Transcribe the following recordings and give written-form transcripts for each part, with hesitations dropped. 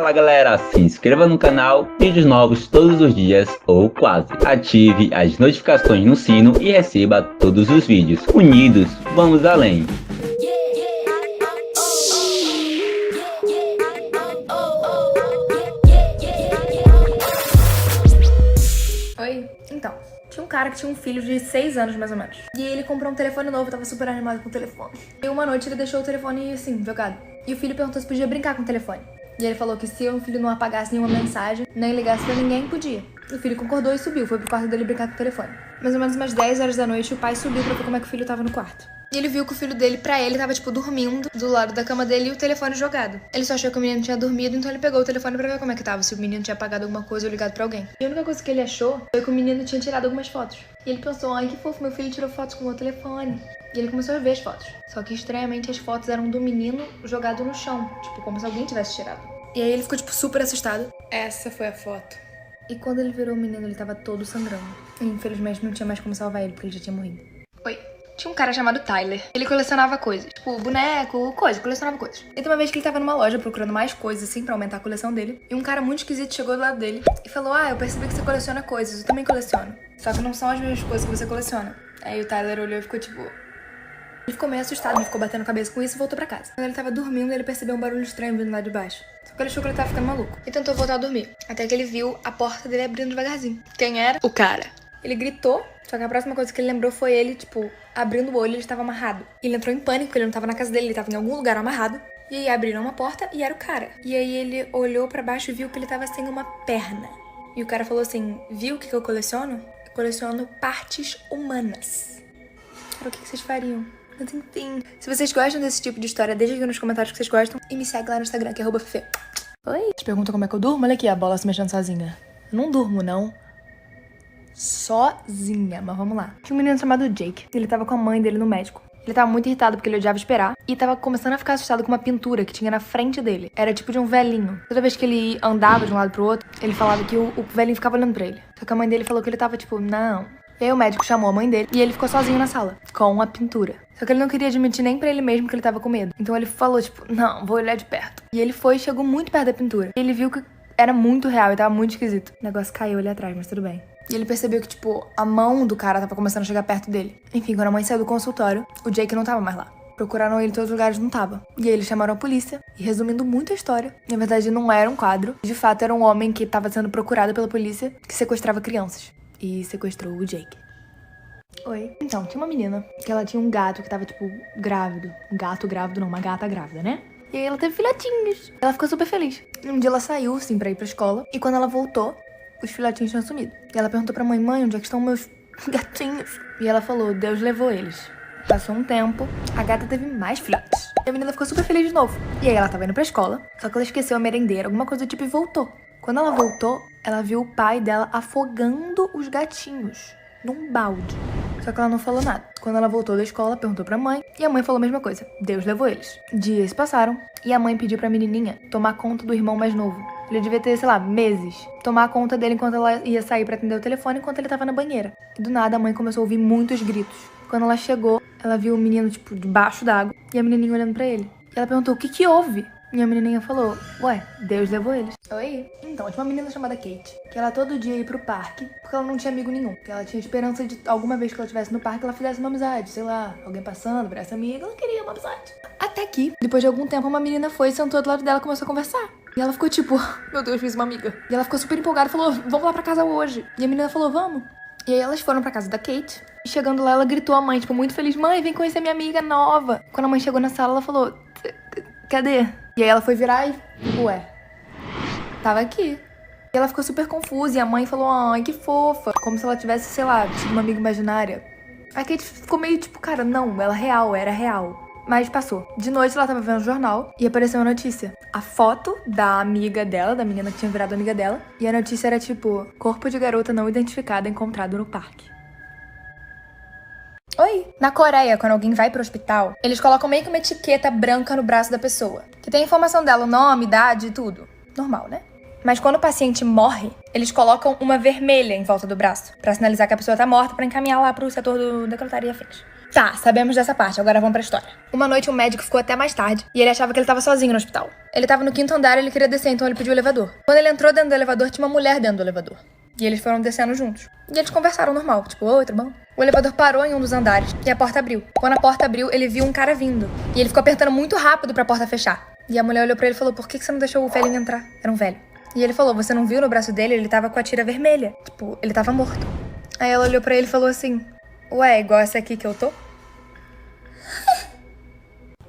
Fala galera, se inscreva no canal, vídeos novos todos os dias ou quase. Ative as notificações no sino e receba todos os vídeos. Unidos, vamos além. Oi, então, tinha um cara que tinha um filho de 6 anos mais ou menos. E ele comprou um telefone novo, tava super animado com o telefone. E uma noite ele deixou o telefone assim, jogado. E o filho perguntou se podia brincar com o telefone. E ele falou que se o filho não apagasse nenhuma mensagem, nem ligasse pra ninguém, podia. O filho concordou e subiu, foi pro quarto dele brincar com o telefone. Mais ou menos umas 10 horas da noite, o pai subiu pra ver como é que o filho tava no quarto. E ele viu que o filho dele, pra ele, tava tipo dormindo do lado da cama dele e o telefone jogado. Ele só achou que o menino tinha dormido, então ele pegou o telefone pra ver como é que tava, se o menino tinha apagado alguma coisa ou ligado pra alguém. E a única coisa que ele achou foi que o menino tinha tirado algumas fotos. E ele pensou, ai que fofo, meu filho tirou fotos com o meu telefone. E ele começou a ver as fotos. Só que estranhamente as fotos eram do menino jogado no chão, tipo como se alguém tivesse tirado. E aí ele ficou tipo super assustado. Essa foi a foto. E quando ele virou o menino, ele tava todo sangrando. E infelizmente não tinha mais como salvar ele, porque ele já tinha morrido. Oi. Tinha um cara chamado Tyler. Ele colecionava coisas. Tipo, boneco, colecionava coisas. E tem uma vez que ele tava numa loja procurando mais coisas, assim, pra aumentar a coleção dele. E um cara muito esquisito chegou do lado dele e falou, ah, eu percebi que você coleciona coisas, eu também coleciono. Só que não são as mesmas coisas que você coleciona. Aí o Tyler olhou e ficou tipo... Ele ficou meio assustado, ele ficou batendo a cabeça com isso e voltou pra casa. Quando ele tava dormindo, ele percebeu um barulho estranho vindo lá de baixo. Só que ele achou que ele tava ficando maluco. E tentou voltar a dormir. Até que ele viu a porta dele abrindo devagarzinho. Quem era? O cara. Ele gritou, só que a próxima coisa que ele lembrou foi ele, tipo, abrindo o olho e ele estava amarrado. Ele entrou em pânico, porque ele não tava na casa dele, ele tava em algum lugar amarrado. E aí abriram uma porta e era o cara. E aí ele olhou pra baixo e viu que ele tava sem uma perna. E o cara falou assim, viu o que eu coleciono? Eu coleciono partes humanas. Cara, o que vocês fariam? Mas enfim, se vocês gostam desse tipo de história, deixa aqui nos comentários que vocês gostam. E me segue lá no Instagram, que é @fefe. Oi? Vocês perguntam como é que eu durmo? Olha aqui a bola se mexendo sozinha. Eu não durmo, não. Sozinha, mas vamos lá. Tinha um menino chamado Jake. Ele tava com a mãe dele no médico. Ele tava muito irritado porque ele odiava esperar. E tava começando a ficar assustado com uma pintura que tinha na frente dele. Era tipo de um velhinho. Toda vez que ele andava de um lado pro outro, ele falava que o velhinho ficava olhando pra ele. Só que a mãe dele falou que ele tava tipo, não. E aí o médico chamou a mãe dele e ele ficou sozinho na sala, com a pintura. Só que ele não queria admitir nem pra ele mesmo que ele tava com medo. Então ele falou tipo, não, vou olhar de perto. E ele foi e chegou muito perto da pintura. E ele viu que era muito real e tava muito esquisito. O negócio caiu ali atrás, mas tudo bem. E ele percebeu que, tipo, a mão do cara tava começando a chegar perto dele. Enfim, quando a mãe saiu do consultório, o Jake não tava mais lá. Procuraram ele em todos os lugares, não tava. E aí eles chamaram a polícia. E resumindo muito a história, na verdade não era um quadro. De fato, era um homem que tava sendo procurado pela polícia que sequestrava crianças. E sequestrou o Jake. Oi. Então, tinha uma menina que ela tinha um gato que tava, tipo, grávido. Um gato grávido não, uma gata grávida, né? E aí ela teve filhotinhos. Ela ficou super feliz. E um dia ela saiu, assim, pra ir pra escola. E quando ela voltou, os filhotinhos tinham sumido. E ela perguntou pra mãe, onde é que estão meus gatinhos? E ela falou, Deus levou eles. Passou um tempo, a gata teve mais filhotes. E a menina ficou super feliz de novo. E aí ela tava indo pra escola, só que ela esqueceu a merendeira, alguma coisa do tipo, e voltou. Quando ela voltou, ela viu o pai dela afogando os gatinhos num balde. Só que ela não falou nada. Quando ela voltou da escola, perguntou pra mãe, e a mãe falou a mesma coisa. Deus levou eles. Dias se passaram, e a mãe pediu pra menininha tomar conta do irmão mais novo. Ele devia ter, sei lá, meses. Tomar conta dele enquanto ela ia sair pra atender o telefone, enquanto ele tava na banheira. E do nada, a mãe começou a ouvir muitos gritos. Quando ela chegou, ela viu o menino, tipo, debaixo d'água, e a menininha olhando pra ele. E ela perguntou, o que houve? E a menininha falou, ué, Deus levou eles. Oi? Então, tinha uma menina chamada Kate, que ela todo dia ia pro parque, porque ela não tinha amigo nenhum. Que ela tinha esperança de, alguma vez que ela estivesse no parque, ela fizesse uma amizade. Sei lá, alguém passando, virasse amiga, ela queria uma amizade. Até que, depois de algum tempo, uma menina foi, sentou do lado dela e começou a conversar. E ela ficou tipo, meu Deus, fiz uma amiga. E ela ficou super empolgada e falou, vamos lá pra casa hoje. E a menina falou, vamos. E aí elas foram pra casa da Kate. E chegando lá, ela gritou à mãe, tipo, muito feliz, mãe, vem conhecer minha amiga nova. Quando a mãe chegou na sala, ela falou, cadê? E aí ela foi virar e, ué, tava aqui. E ela ficou super confusa e a mãe falou, ai, que fofa. Como se ela tivesse, sei lá, tido uma amiga imaginária. A Kate ficou meio tipo, cara, não, ela era real. Mas passou. De noite ela tava vendo o jornal e apareceu uma notícia. A foto da amiga dela, da menina que tinha virado amiga dela. E a notícia era tipo, corpo de garota não identificada encontrado no parque. Oi! Na Coreia, quando alguém vai pro hospital, eles colocam meio que uma etiqueta branca no braço da pessoa. Que tem a informação dela, o nome, idade e tudo. Normal, né? Mas quando o paciente morre, eles colocam uma vermelha em volta do braço. Pra sinalizar que a pessoa tá morta, pra encaminhar lá pro setor do necrotário e afins. Tá, sabemos dessa parte, agora vamos pra história. Uma noite um médico ficou até mais tarde e ele achava que ele tava sozinho no hospital. Ele tava no 5º andar e ele queria descer, então ele pediu o elevador. Quando ele entrou dentro do elevador, tinha uma mulher dentro do elevador. E eles foram descendo juntos. E eles conversaram normal, tipo, oi, tudo bom? O elevador parou em um dos andares e a porta abriu. Quando a porta abriu, ele viu um cara vindo. E ele ficou apertando muito rápido pra porta fechar. E a mulher olhou pra ele e falou, por que você não deixou o velhinho entrar? Era um velho. E ele falou, você não viu no braço dele? Ele tava com a tira vermelha. Tipo, ele tava morto. Aí ela olhou pra ele e falou assim, ué, igual essa aqui que eu tô?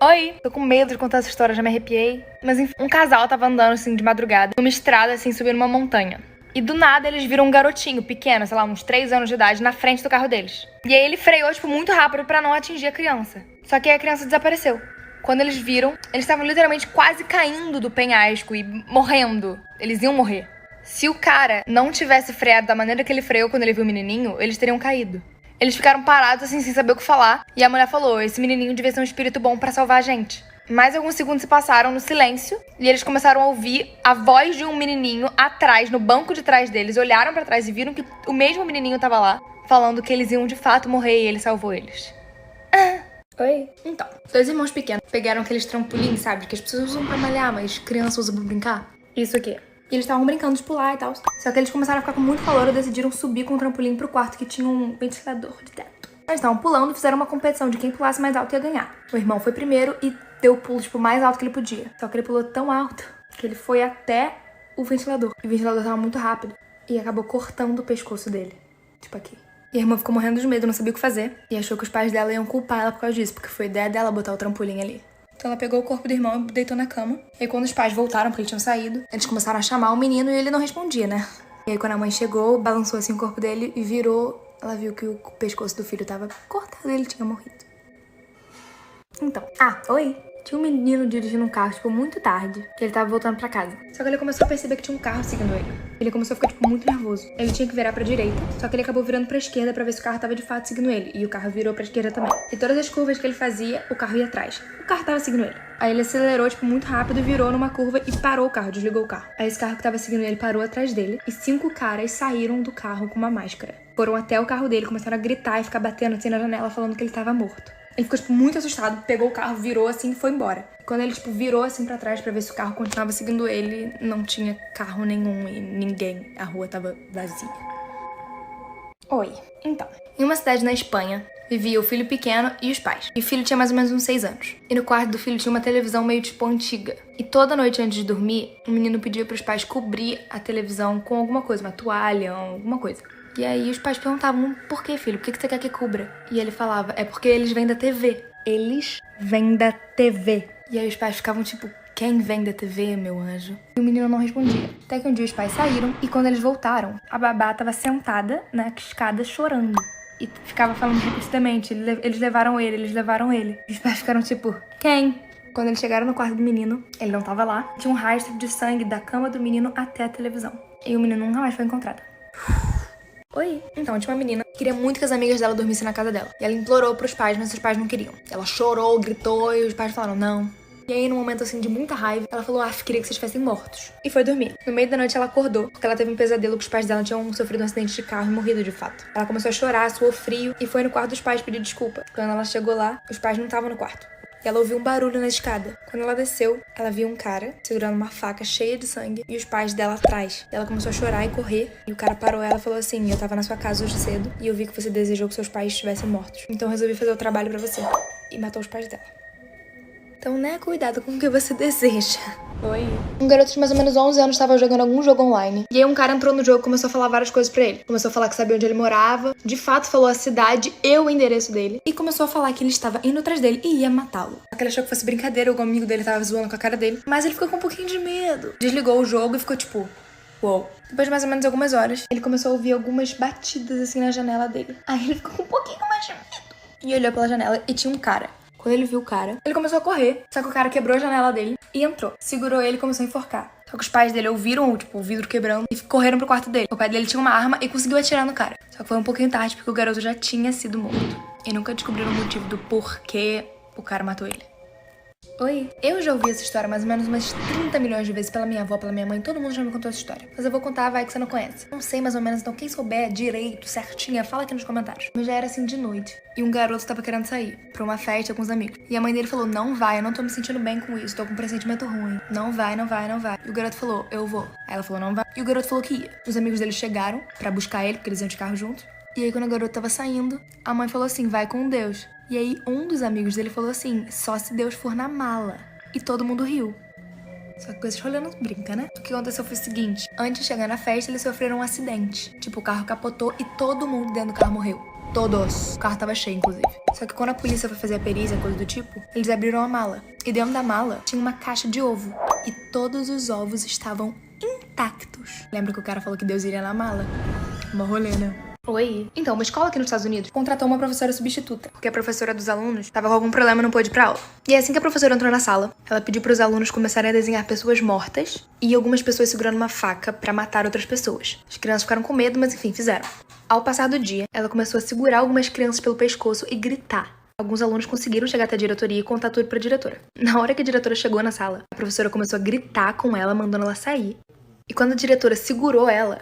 Oi, tô com medo de contar essa história, já me arrepiei. Mas enfim, um casal tava andando assim de madrugada, numa estrada assim, subindo uma montanha. E do nada eles viram um garotinho pequeno, sei lá, uns 3 anos de idade, na frente do carro deles. E aí ele freou, tipo, muito rápido pra não atingir a criança. Só que aí a criança desapareceu. Quando eles viram, eles estavam literalmente quase caindo do penhasco e morrendo. Eles iam morrer. Se o cara não tivesse freado da maneira que ele freou quando ele viu o menininho, eles teriam caído. Eles ficaram parados assim, sem saber o que falar. E a mulher falou, esse menininho devia ser um espírito bom pra salvar a gente. Mais alguns segundos se passaram no silêncio e eles começaram a ouvir a voz de um menininho atrás, no banco de trás deles. Olharam pra trás e viram que o mesmo menininho tava lá, falando que eles iam de fato morrer e ele salvou eles. Oi? Então, 2 irmãos pequenos pegaram aqueles trampolins, sabe? Que as pessoas usam pra malhar, mas crianças usam pra brincar. Isso aqui. E eles estavam brincando de pular e tal. Só que eles começaram a ficar com muito calor e decidiram subir com o trampolim pro quarto que tinha um ventilador de teto. Eles estavam pulando e fizeram uma competição de quem pulasse mais alto ia ganhar. O irmão foi primeiro e deu o pulo, tipo, mais alto que ele podia. Só que ele pulou tão alto que ele foi até o ventilador. E o ventilador tava muito rápido e acabou cortando o pescoço dele. Tipo aqui. E a irmã ficou morrendo de medo, não sabia o que fazer. E achou que os pais dela iam culpar ela por causa disso, porque foi ideia dela botar o trampolim ali. Então ela pegou o corpo do irmão e deitou na cama. E aí quando os pais voltaram, porque eles tinham saído, eles começaram a chamar o menino e ele não respondia, né? E aí quando a mãe chegou, balançou assim o corpo dele e virou. Ela viu que o pescoço do filho tava cortado e ele tinha morrido. Então, oi! Tinha um menino dirigindo um carro, tipo, muito tarde, que ele tava voltando pra casa. Só que ele começou a perceber que tinha um carro seguindo ele. Ele começou a ficar, tipo, muito nervoso. Ele tinha que virar pra direita, só que ele acabou virando pra esquerda pra ver se o carro tava de fato seguindo ele. E o carro virou pra esquerda também. E todas as curvas que ele fazia, o carro ia atrás. O carro tava seguindo ele. Aí ele acelerou, tipo, muito rápido, virou numa curva e parou o carro, desligou o carro. Aí esse carro que tava seguindo ele parou atrás dele e 5 caras saíram do carro com uma máscara. Foram até o carro dele, começaram a gritar e ficar batendo assim na janela, falando que ele tava morto. Ele ficou, tipo, muito assustado, pegou o carro, virou assim e foi embora. Quando ele, tipo, virou assim pra trás pra ver se o carro continuava seguindo ele, não tinha carro nenhum e ninguém. A rua tava vazia. Oi. Então, em uma cidade na Espanha, vivia o filho pequeno e os pais. E o filho tinha mais ou menos uns 6 anos. E no quarto do filho tinha uma televisão meio, tipo, antiga. E toda noite antes de dormir, o menino pedia pros pais cobrir a televisão com alguma coisa, uma toalha, alguma coisa. E aí os pais perguntavam, por que, filho? Por que você quer que cubra? E ele falava, é porque eles vêm da TV. Eles vêm da TV. E aí os pais ficavam tipo, quem vem da TV, meu anjo? E o menino não respondia. Até que um dia os pais saíram e quando eles voltaram, a babá tava sentada na escada chorando. E ficava falando repetidamente, eles levaram ele, eles levaram ele. E os pais ficaram tipo, quem? Quando eles chegaram no quarto do menino, ele não tava lá. Tinha um rastro de sangue da cama do menino até a televisão. E o menino nunca mais foi encontrado. Oi. Então, tinha uma menina que queria muito que as amigas dela dormissem na casa dela. E ela implorou pros pais, mas os pais não queriam. Ela chorou, gritou e os pais falaram não. E aí, num momento assim de muita raiva, ela falou, queria que vocês estivessem mortos. E foi dormir. No meio da noite ela acordou, porque ela teve um pesadelo que os pais dela tinham sofrido um acidente de carro e morrido de fato. Ela começou a chorar, suou frio e foi no quarto dos pais pedir desculpa. Quando ela chegou lá, os pais não estavam no quarto. E ela ouviu um barulho na escada. Quando ela desceu, ela viu um cara segurando uma faca cheia de sangue e os pais dela atrás. Ela começou a chorar e correr. E o cara parou ela e falou assim, eu tava na sua casa hoje cedo e eu vi que você desejou que seus pais estivessem mortos. Então eu resolvi fazer o trabalho pra você. E matou os pais dela. Então, né, cuidado com o que você deseja. Oi. Um garoto de mais ou menos 11 anos estava jogando algum jogo online. E aí um cara entrou no jogo e começou a falar várias coisas pra ele. Começou a falar que sabia onde ele morava. De fato, falou a cidade e o endereço dele. E começou a falar que ele estava indo atrás dele e ia matá-lo. Só que ele achou que fosse brincadeira, algum amigo dele tava zoando com a cara dele. Mas ele ficou com um pouquinho de medo. Desligou o jogo e ficou tipo, uou. Depois de mais ou menos algumas horas, ele começou a ouvir algumas batidas assim na janela dele. Aí ele ficou com um pouquinho mais de medo. E olhou pela janela e tinha um cara. Quando ele viu o cara, ele começou a correr. Só que o cara quebrou a janela dele e entrou. Segurou ele e começou a enforcar. Só que os pais dele ouviram, tipo, o vidro quebrando e correram pro quarto dele. O pai dele tinha uma arma e conseguiu atirar no cara. Só que foi um pouquinho tarde porque o garoto já tinha sido morto. E nunca descobriram o motivo do porquê o cara matou ele. Oi, eu já ouvi essa história mais ou menos umas 30 milhões de vezes pela minha avó, pela minha mãe, todo mundo já me contou essa história. Mas eu vou contar, vai que você não conhece. Não sei mais ou menos, então quem souber direito, certinha, fala aqui nos comentários. Mas já era assim de noite, e um garoto tava querendo sair pra uma festa com os amigos. E a mãe dele falou, não vai, eu não tô me sentindo bem com isso, tô com um pressentimento ruim. Não vai, não vai, não vai. E o garoto falou, eu vou. Aí ela falou, não vai. E o garoto falou que ia. Os amigos dele chegaram pra buscar ele, porque eles iam de carro juntos. E aí quando o garoto tava saindo, a mãe falou assim, vai com Deus. E aí um dos amigos dele falou assim, só se Deus for na mala. E todo mundo riu. Só que com esse rolê não brinca, né? O que aconteceu foi o seguinte. Antes de chegar na festa, eles sofreram um acidente. Tipo, o carro capotou e todo mundo dentro do carro morreu. Todos. O carro tava cheio, inclusive. Só que quando a polícia foi fazer a perícia, coisa do tipo, eles abriram a mala. E dentro da mala tinha uma caixa de ovo. E todos os ovos estavam intactos. Lembra que o cara falou que Deus iria na mala? Uma rolê, né? Oi. Então, uma escola aqui nos Estados Unidos contratou uma professora substituta, porque a professora dos alunos tava com algum problema e não pôde ir pra aula. E assim que a professora entrou na sala, ela pediu pros alunos começarem a desenhar pessoas mortas e algumas pessoas segurando uma faca pra matar outras pessoas. As crianças ficaram com medo, mas enfim, fizeram. Ao passar do dia, ela começou a segurar algumas crianças pelo pescoço e gritar. Alguns alunos conseguiram chegar até a diretoria e contar tudo pra diretora. Na hora que a diretora chegou na sala, a professora começou a gritar com ela, mandando ela sair. E quando a diretora segurou ela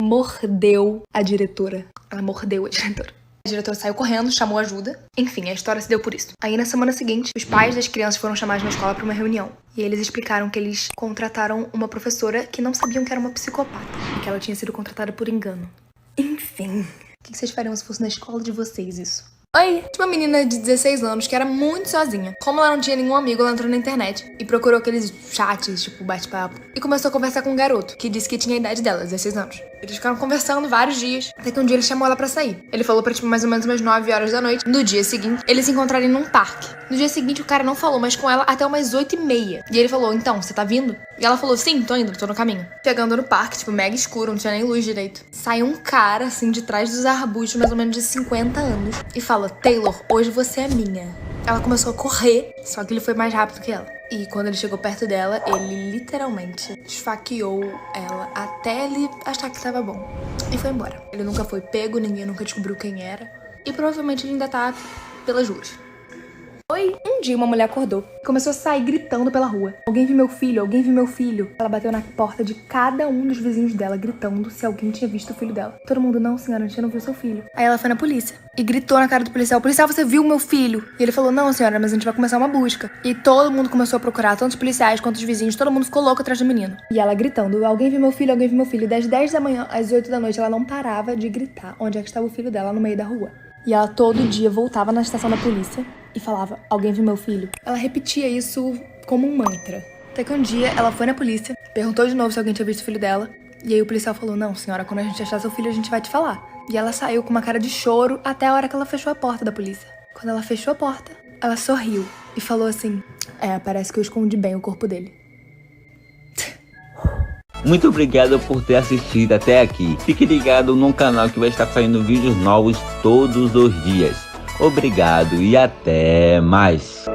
mordeu a diretora. Ela mordeu a diretora. A diretora saiu correndo, chamou ajuda. Enfim, a história se deu por isso. Aí, na semana seguinte, os pais das crianças foram chamados na escola pra uma reunião. E eles explicaram que eles contrataram uma professora que não sabiam que era uma psicopata. E que ela tinha sido contratada por engano. Enfim. O que vocês fariam se fosse na escola de vocês isso? Oi, tinha uma menina de 16 anos que era muito sozinha. Como ela não tinha nenhum amigo, ela entrou na internet e procurou aqueles chats, tipo bate-papo, e começou a conversar com um garoto, que disse que tinha a idade dela, 16 anos. Eles ficaram conversando vários dias, até que um dia ele chamou ela pra sair. Ele falou pra, tipo, mais ou menos umas 9 horas da noite. No dia seguinte, eles se encontrarem num parque. No dia seguinte, o cara não falou mais com ela até umas 8h30. E ele falou, então, você tá vindo? E ela falou, sim, tô indo, tô no caminho. Chegando no parque, tipo, mega escuro, não tinha nem luz direito. Sai um cara, assim, de trás dos arbustos, mais ou menos de 50 anos, e fala, Taylor, hoje você é minha. Ela começou a correr, só que ele foi mais rápido que ela. E quando ele chegou perto dela, ele literalmente esfaqueou ela até ele achar que tava bom. E foi embora. Ele nunca foi pego, ninguém nunca descobriu quem era. E provavelmente ele ainda tá pelas ruas. Oi! Um dia uma mulher acordou e começou a sair gritando pela rua. Alguém viu meu filho, alguém viu meu filho. Ela bateu na porta de cada um dos vizinhos dela, gritando se alguém tinha visto o filho dela. Todo mundo, não senhora, a gente não viu seu filho. Aí ela foi na polícia e gritou na cara do policial, policial, você viu meu filho? E ele falou, não senhora, mas a gente vai começar uma busca. E todo mundo começou a procurar, tanto os policiais quanto os vizinhos, todo mundo ficou louco atrás do menino. E ela gritando, alguém viu meu filho, alguém viu meu filho. Das 10 da manhã às 8 da noite, ela não parava de gritar onde é que estava o filho dela no meio da rua. E ela todo dia voltava na estação da polícia e falava, alguém viu meu filho? Ela repetia isso como um mantra. Até que um dia ela foi na polícia, perguntou de novo se alguém tinha visto o filho dela. E aí o policial falou, não senhora, quando a gente achar seu filho a gente vai te falar. E ela saiu com uma cara de choro até a hora que ela fechou a porta da polícia. Quando ela fechou a porta, ela sorriu e falou assim, parece que eu escondi bem o corpo dele. Muito obrigado por ter assistido até aqui. Fique ligado no canal que vai estar saindo vídeos novos todos os dias. Obrigado e até mais.